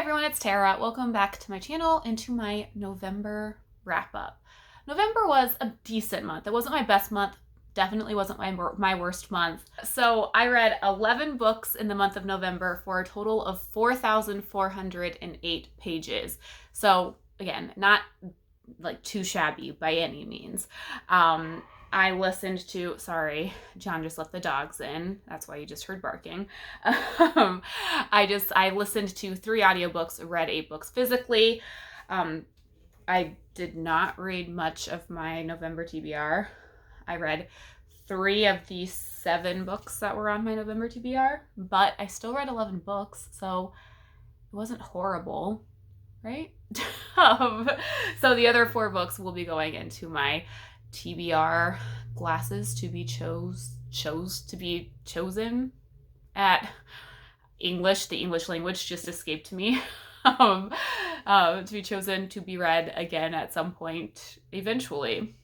everyone, it's Tara. Welcome back to my channel and to my November wrap-up. November was a decent month. It wasn't my best month, definitely wasn't my worst month. So I read 11 books in the month of November for a total of 4,408 pages. So again, not like too shabby by any means. I listened to, sorry, John just let the dogs in. That's why you just heard barking. I listened to 3 audiobooks, read 8 books physically. I did not read much of my November TBR. I read 3 of the 7 books that were on my November TBR, but I still read 11 books, so it wasn't horrible, right? So the other 4 books will be going into my TBR glasses to be chosen at English. The English language just escaped me. To be chosen to be read again at some point eventually.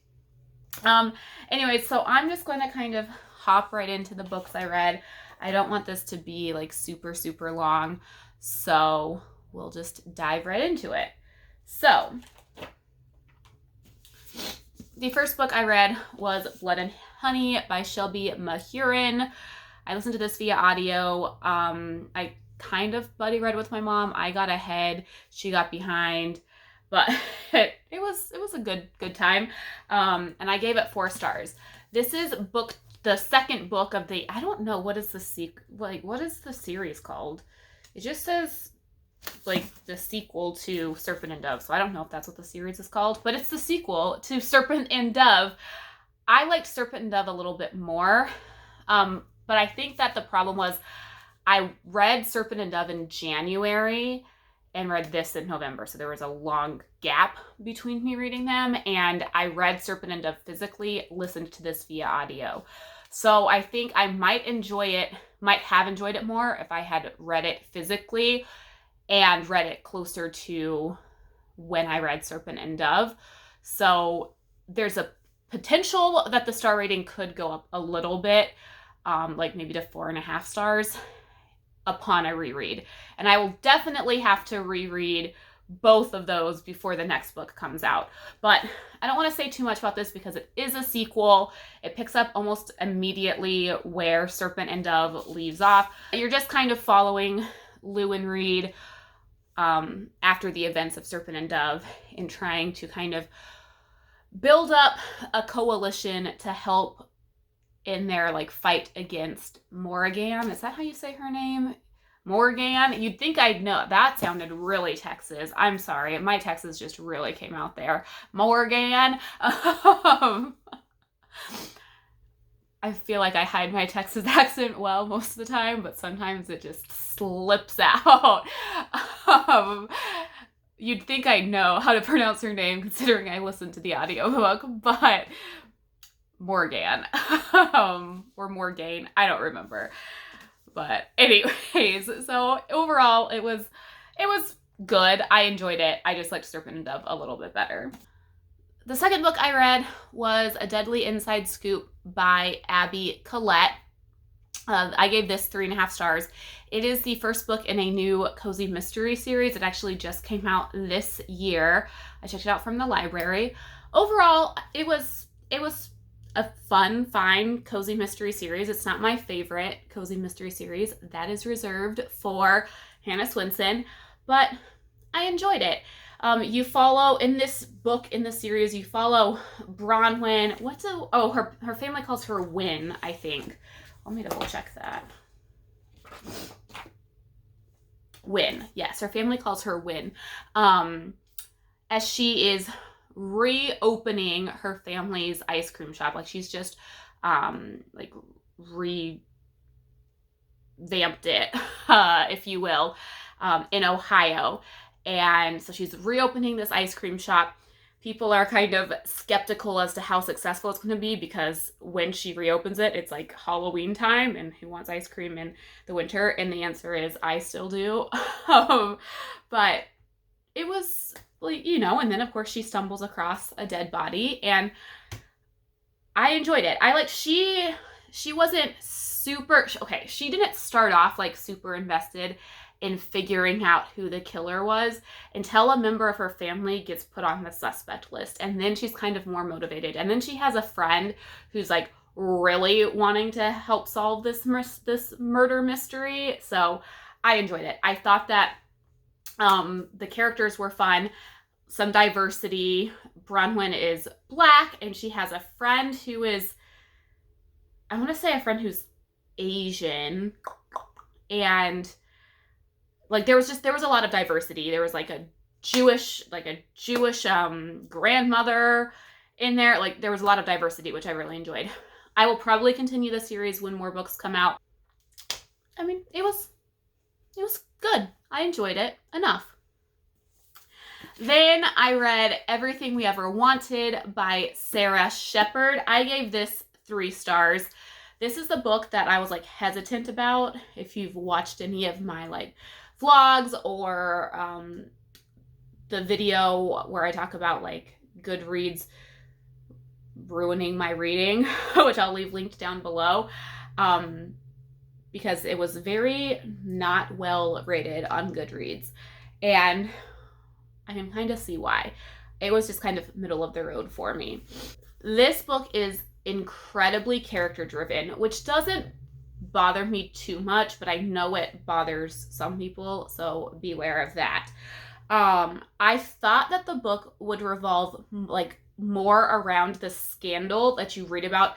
Anyway, so I'm just going to kind of hop right into the books I read. I don't want this to be like super long, so we'll just dive right into it. So the first book I read was Blood and Honey by Shelby Mahurin. I listened to this via audio. I kind of buddy read with my mom. I got ahead, she got behind, but it was a good time. And I gave it 4 stars. This is the second book of the, I don't know, what is the what is the series called? It just says like the sequel to Serpent and Dove, so I don't know if that's what the series is called, but it's the sequel to Serpent and Dove. I liked Serpent and Dove a little bit more, but I think that the problem was I read Serpent and Dove in January and read this in November, so there was a long gap between me reading them, and I read Serpent and Dove physically, listened to this via audio. So I think I might have enjoyed it more if I had read it physically and read it closer to when I read Serpent and Dove. So there's a potential that the star rating could go up a little bit, like maybe to 4.5 stars upon a reread. And I will definitely have to reread both of those before the next book comes out. But I don't want to say too much about this because it is a sequel. It picks up almost immediately where Serpent and Dove leaves off. You're just kind of following Lou and Reed after the events of Serpent and Dove in trying to kind of build up a coalition to help in their like fight against Morrigan. Is that how you say her name? Morgan? You'd think I'd know. That sounded really Texas. I'm sorry. My Texas just really came out there. Morgan. I feel like I hide my Texas accent well most of the time, but sometimes it just slips out. You'd think I know how to pronounce her name considering I listened to the audiobook, but Morgan. Or Morgaine, I don't remember. But anyways, so overall it was good. I enjoyed it. I just liked Serpent and Dove a little bit better. The second book I read was A Deadly Inside Scoop by Abby Collette. I gave this 3.5 stars. It is the first book in a new cozy mystery series. It actually just came out this year. I checked it out from the library. Overall, it was a fine cozy mystery series. It's not my favorite cozy mystery series. That is reserved for Hannah Swinson, but I enjoyed it. You follow, in this book, in the series, you follow Bronwyn. Her family calls her Win, I think. Let me double check that. Win, yes, her family calls her Win. As she is reopening her family's ice cream shop. Like she's just like revamped it, if you will, in Ohio. And so she's reopening this ice cream shop. People are kind of skeptical as to how successful it's going to be because when she reopens it, it's like Halloween time and who wants ice cream in the winter? And the answer is I still do. But it was like, and then of course she stumbles across a dead body and I enjoyed it. She wasn't super, okay, she didn't start off like super invested in figuring out who the killer was until a member of her family gets put on the suspect list. And then she's kind of more motivated. And then she has a friend who's like really wanting to help solve this murder mystery. So I enjoyed it. I thought that the characters were fun. Some diversity. Bronwyn is Black, and she has a friend who is, I want to say a friend who's Asian. And like there was a lot of diversity. There was like a Jewish grandmother in there. Like there was a lot of diversity, which I really enjoyed. I will probably continue the series when more books come out. I mean, it was good. I enjoyed it enough. Then I read Everything We Ever Wanted by Sara Shepard. I gave this 3 stars. This is the book that I was like hesitant about. If you've watched any of my like vlogs or the video where I talk about like Goodreads ruining my reading, which I'll leave linked down below, because it was very not well rated on Goodreads. And I can kind of see why. It was just kind of middle of the road for me. This book is incredibly character driven, which doesn't bother me too much, but I know it bothers some people, so beware of that. I thought that the book would revolve like more around the scandal that you read about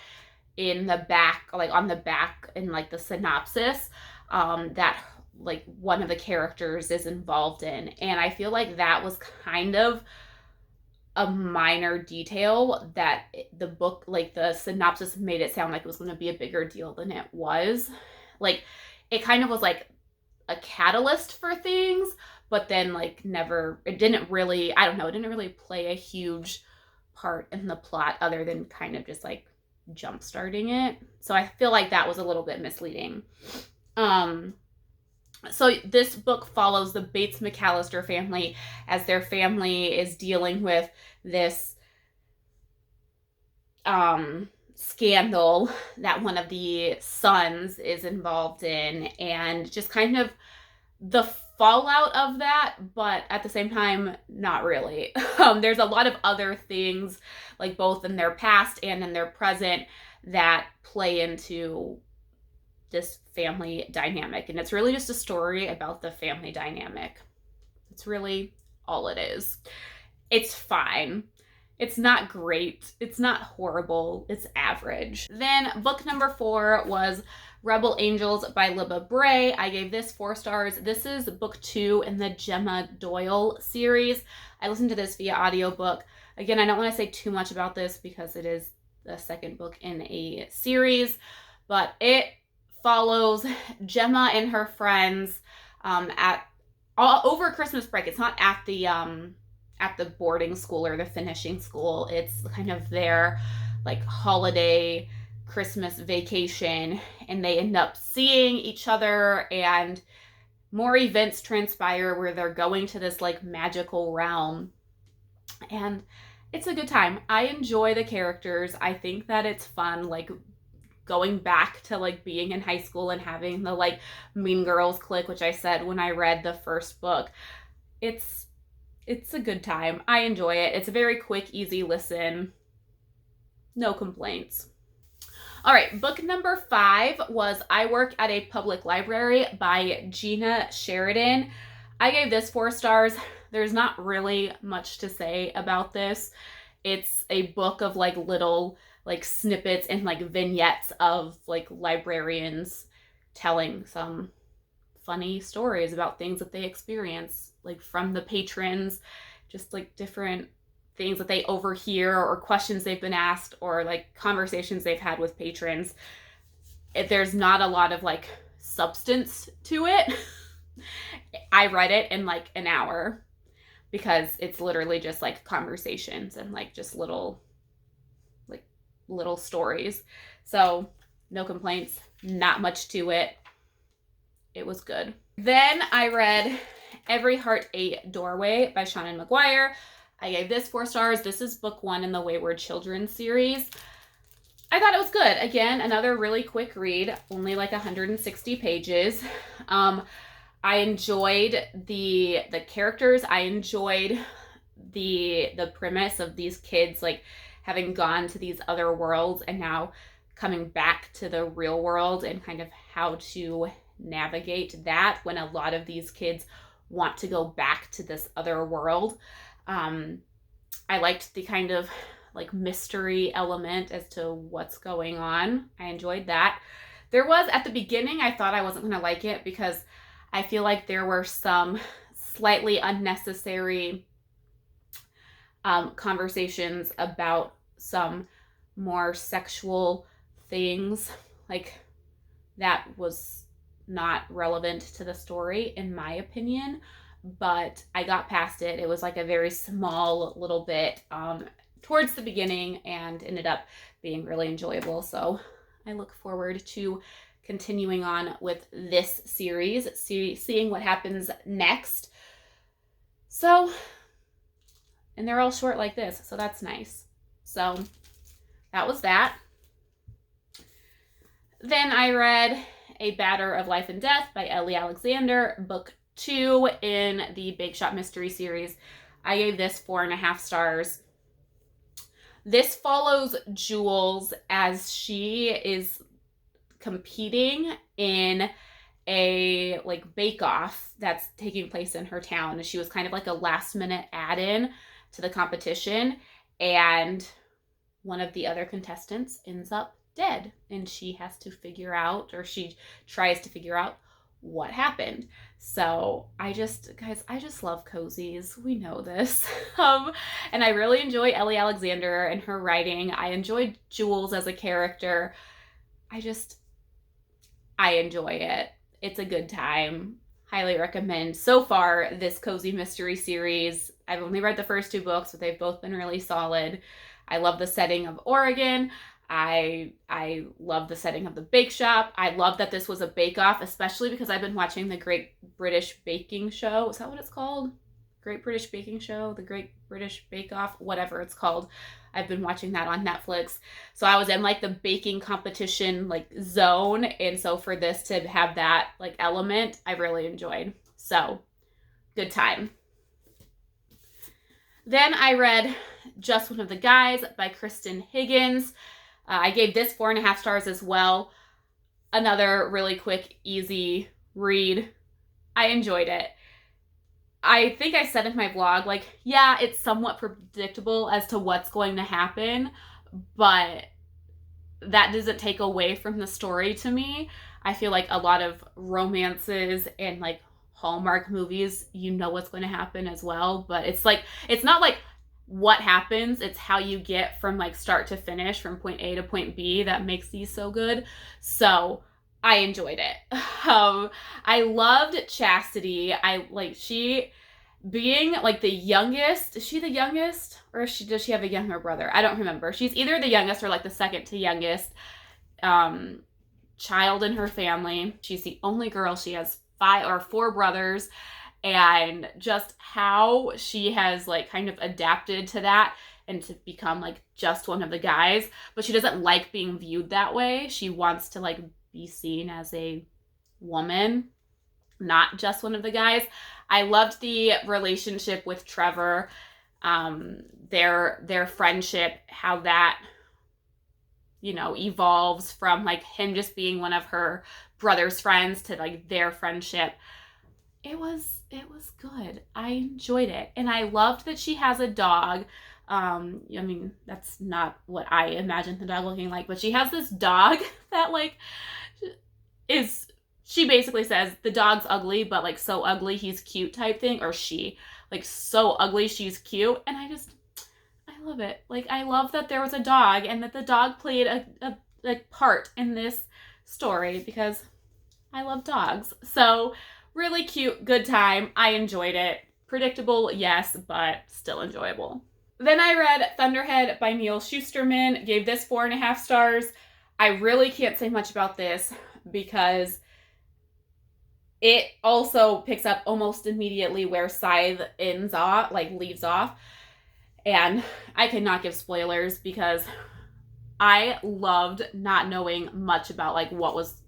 in the back, like on the back in like the synopsis, that like one of the characters is involved in. And I feel like that was kind of a minor detail that the book, like the synopsis made it sound like it was going to be a bigger deal than it was. Like it kind of was like a catalyst for things, but then like it didn't really play a huge part in the plot other than kind of just like jump starting it. So I feel like that was a little bit misleading. So this book follows the Bates McAllister family as their family is dealing with this scandal that one of the sons is involved in, and just kind of the fallout of that, but at the same time, not really. There's a lot of other things, like both in their past and in their present, that play into this family dynamic. And it's really just a story about the family dynamic. It's really all it is. It's fine. It's not great. It's not horrible. It's average. Then book number 4 was Rebel Angels by Libba Bray. I gave this 4 stars. This is book 2 in the Gemma Doyle series. I listened to this via audiobook. Again, I don't want to say too much about this because it is the second book in a series, but it follows Gemma and her friends over Christmas break. It's not at the boarding school or the finishing school. It's kind of their like holiday Christmas vacation, and they end up seeing each other, and more events transpire where they're going to this like magical realm, and it's a good time. I enjoy the characters. I think that it's fun, like going back to like being in high school and having the like Mean Girls clique, which I said when I read the first book. It's a good time. I enjoy it. It's a very quick, easy listen. No complaints. All right, book number 5 was I Work at a Public Library by Gina Sheridan. I gave this 4 stars. There's not really much to say about this. It's a book of like little like snippets and like vignettes of like librarians telling some funny stories about things that they experience, like from the patrons, just like different things that they overhear or questions they've been asked or like conversations they've had with patrons. There's not a lot of like substance to it. I read it in like an hour because it's literally just like conversations and like just little stories. So no complaints, not much to it. It was good. Then I read Every Heart a Doorway by Seanan McGuire. I gave this 4 stars. This is book 1 in the Wayward Children series. I thought it was good. Again, another really quick read, only like 160 pages. I enjoyed the characters. I enjoyed the premise of these kids like having gone to these other worlds and now coming back to the real world, and kind of how to navigate that when a lot of these kids want to go back to this other world. I liked the kind of like mystery element as to what's going on. I enjoyed that. There was, at the beginning, I thought I wasn't going to like it because I feel like there were some slightly unnecessary conversations about some more sexual things. Like, that was not relevant to the story, in my opinion. But I got past it. It was like a very small little bit towards the beginning, and ended up being really enjoyable. So I look forward to continuing on with this series, seeing what happens next. So, and they're all short like this, so that's nice. So that was that. Then I read A Batter of Life and Death by Ellie Alexander, book 2 in the Bake Shop Mystery series. I gave this 4.5 stars. This follows Jules as she is competing in a like bake-off that's taking place in her town. She was kind of like a last-minute add-in to the competition, and one of the other contestants ends up dead, and she has to figure out, or she tries to figure out, what happened. So I just love cozies. We know this. And I really enjoy Ellie Alexander and her writing. I enjoyed Jules as a character. I enjoy it. It's a good time. Highly recommend. So far, this cozy mystery series, I've only read the first 2 books, but they've both been really solid. I love the setting of Oregon. I love the setting of the bake shop. I love that this was a bake-off, especially because I've been watching the Great British Baking Show. Is that what it's called? Great British Baking Show? The Great British Bake-Off? Whatever it's called. I've been watching that on Netflix. So I was in like the baking competition like zone. And so for this to have that like element, I really enjoyed. So good time. Then I read Just One of the Guys by Kristan Higgins. I gave this 4.5 stars as well. Another really quick, easy read. I enjoyed it. I think I said in my blog, like, yeah, it's somewhat predictable as to what's going to happen, but that doesn't take away from the story to me. I feel like a lot of romances and like Hallmark movies, you know what's going to happen as well, but it's like, it's not like what happens, it's how you get from like start to finish, from point A to point B, that makes these so good. So I enjoyed it. I loved Chastity. She being like the youngest. Is she the youngest, or does she have a younger brother? I don't remember. She's either the youngest or like the second to youngest child in her family. She's the only girl. She has 4 brothers. And just how she has like kind of adapted to that and to become like just one of the guys, but she doesn't like being viewed that way. She wants to like be seen as a woman, not just one of the guys. I loved the relationship with Trevor, their friendship, how that, evolves from like him just being one of her brother's friends to like their friendship. It was good. I enjoyed it. And I loved that she has a dog. That's not what I imagined the dog looking like, but she has this dog that like she basically says the dog's ugly, but like so ugly he's cute type thing, or she like so ugly she's cute. And I love it. Like, I love that there was a dog and that the dog played a part in this story, because I love dogs. So really cute, good time. I enjoyed it. Predictable, yes, but still enjoyable. Then I read Thunderhead by Neal Shusterman. Gave this 4.5 stars. I really can't say much about this because it also picks up almost immediately where Scythe leaves off. And I cannot give spoilers because I loved not knowing much about like what was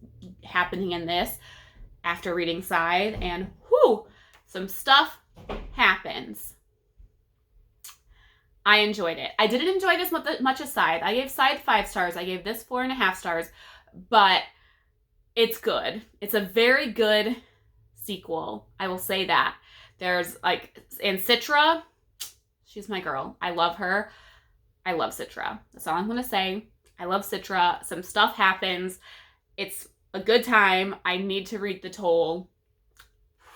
happening in this. after reading Scythe, and whew, some stuff happens. I enjoyed it. I didn't enjoy it as much as Scythe. I gave Scythe 5 stars. I gave this 4.5 stars, but it's good. It's a very good sequel. I will say that. There's like, and Citra, she's my girl. I love her. I love Citra. That's all I'm going to say. I love Citra. Some stuff happens. It's a good time. I need to read the Toll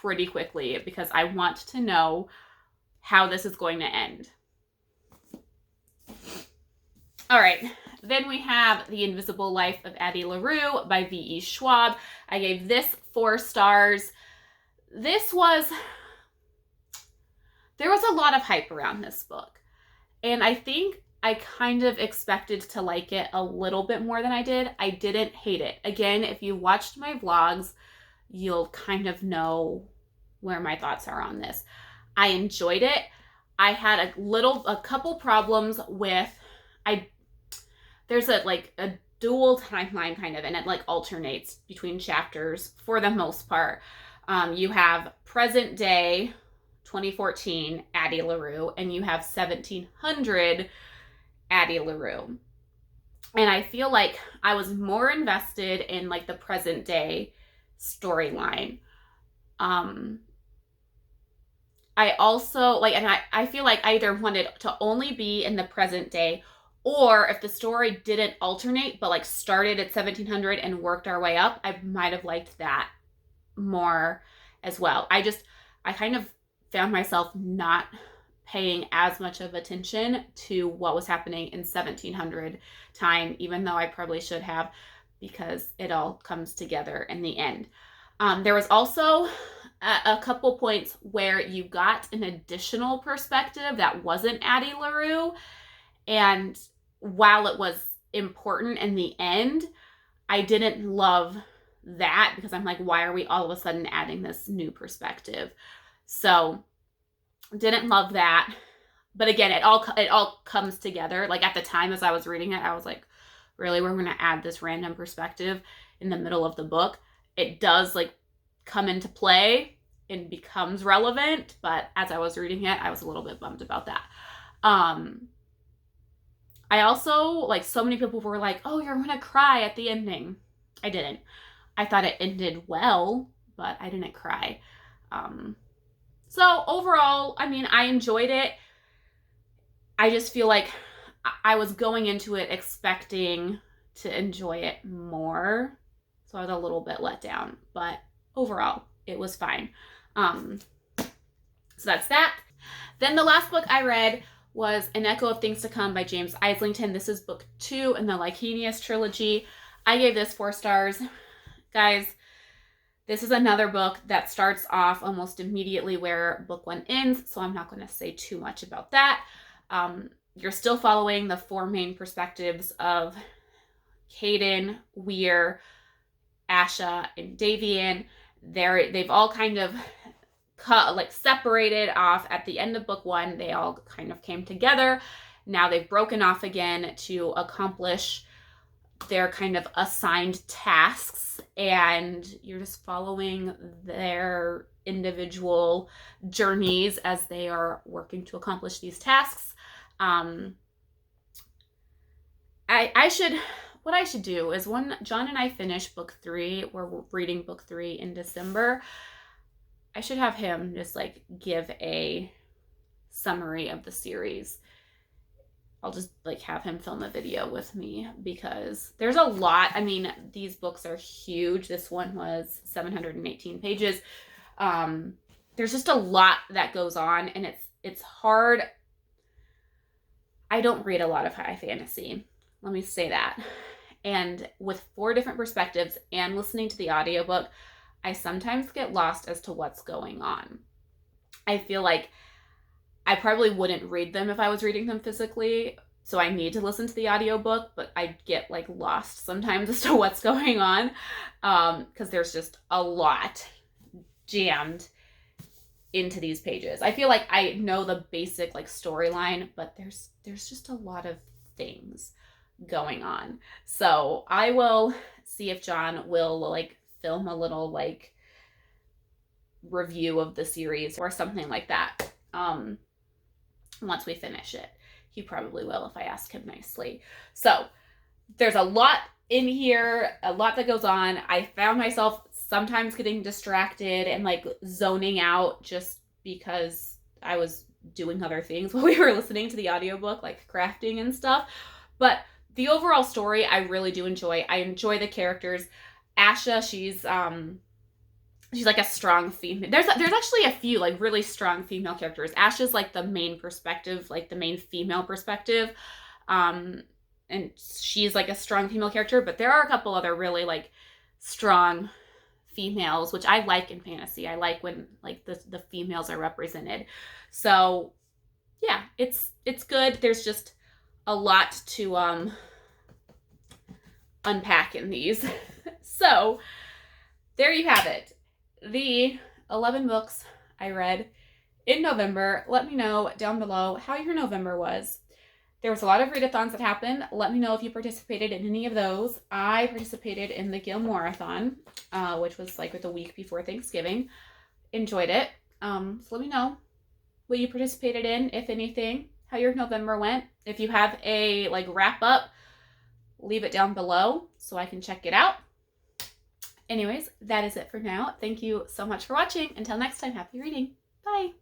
pretty quickly because I want to know how this is going to end. All right, then we have The Invisible Life of Addie LaRue by V.E. Schwab. I gave this 4 stars. There was a lot of hype around this book, and I think I kind of expected to like it a little bit more than I did. I didn't hate it. Again, if you watched my vlogs, you'll kind of know where my thoughts are on this. I enjoyed it. I had a couple problems with, there's a dual timeline kind of, and it like alternates between chapters for the most part. You have present day 2014 Addie LaRue, and you have 1700 Addie LaRue. And I feel like I was more invested in like the present day storyline. I also like, and I feel like I either wanted to only be in the present day, or if the story didn't alternate, but like started at 1700 and worked our way up, I might have liked that more as well. I kind of found myself not paying as much of attention to what was happening in 1700 time, even though I probably should have, because it all comes together in the end. There was also a couple points where you got an additional perspective that wasn't Addie LaRue, and while it was important in the end, I didn't love that because I'm like, why are we all of a sudden adding this new perspective? So didn't love that. But again, it all comes together. Like at the time as I was reading it, I was like, really, we're going to add this random perspective in the middle of the book? It does like come into play and becomes relevant, but as I was reading it, I was a little bit bummed about that. I also, like, so many people were like, oh, you're gonna cry at the ending. I didn't. I thought it ended well, but I didn't cry. So overall, I mean, I enjoyed it. I just feel like I was going into it expecting to enjoy it more, so I was a little bit let down, but overall, it was fine. So that's that. Then the last book I read was An Echo of Things to Come by James Islington. This is book 2 in the Lycanius trilogy. I gave this 4 stars. Guys, this is another book that starts off almost immediately where book 1 ends, so I'm not going to say too much about that. You're still following the 4 main perspectives of Caden, Weir, Asha, and Davian. They've all kind of separated off at the end of book 1. They all kind of came together. Now they've broken off again to accomplish their kind of assigned tasks, and you're just following their individual journeys as they are working to accomplish these tasks. What I should do is when John and I finish book 3, we're reading book 3 in December, I should have him just like give a summary of the series. I'll just like have him film a video with me because there's a lot. I mean, these books are huge. This one was 718 pages. There's just a lot that goes on, and it's hard. I don't read a lot of high fantasy. Let me say that. And with 4 different perspectives and listening to the audiobook, I sometimes get lost as to what's going on. I feel like I probably wouldn't read them if I was reading them physically, so I need to listen to the audiobook, but I get like lost sometimes as to what's going on, because there's just a lot jammed into these pages. I feel like I know the basic like storyline, but there's just a lot of things going on. So I will see if John will like film a little like review of the series or something like that. Once we finish it. He probably will if I ask him nicely. So there's a lot in here, a lot that goes on. I found myself sometimes getting distracted and like zoning out just because I was doing other things while we were listening to the audiobook, like crafting and stuff. But the overall story I really do enjoy. I enjoy the characters. Asha, she's like a strong female. There's actually a few like really strong female characters. Asha's like the main perspective, like the main female perspective. And she's like a strong female character, but there are a couple other really like strong females, which I like in fantasy. I like when like the females are represented. So yeah, it's good. There's just a lot to unpack in these. So there you have it. The 11 books I read in November. Let me know down below how your November was. There was a lot of readathons that happened. Let me know if you participated in any of those. I participated in the Gilmore-a-thon, which was like the week before Thanksgiving. Enjoyed it. So let me know what you participated in, if anything, how your November went. If you have a like wrap up, leave it down below so I can check it out. Anyways, that is it for now. Thank you so much for watching. Until next time, happy reading. Bye.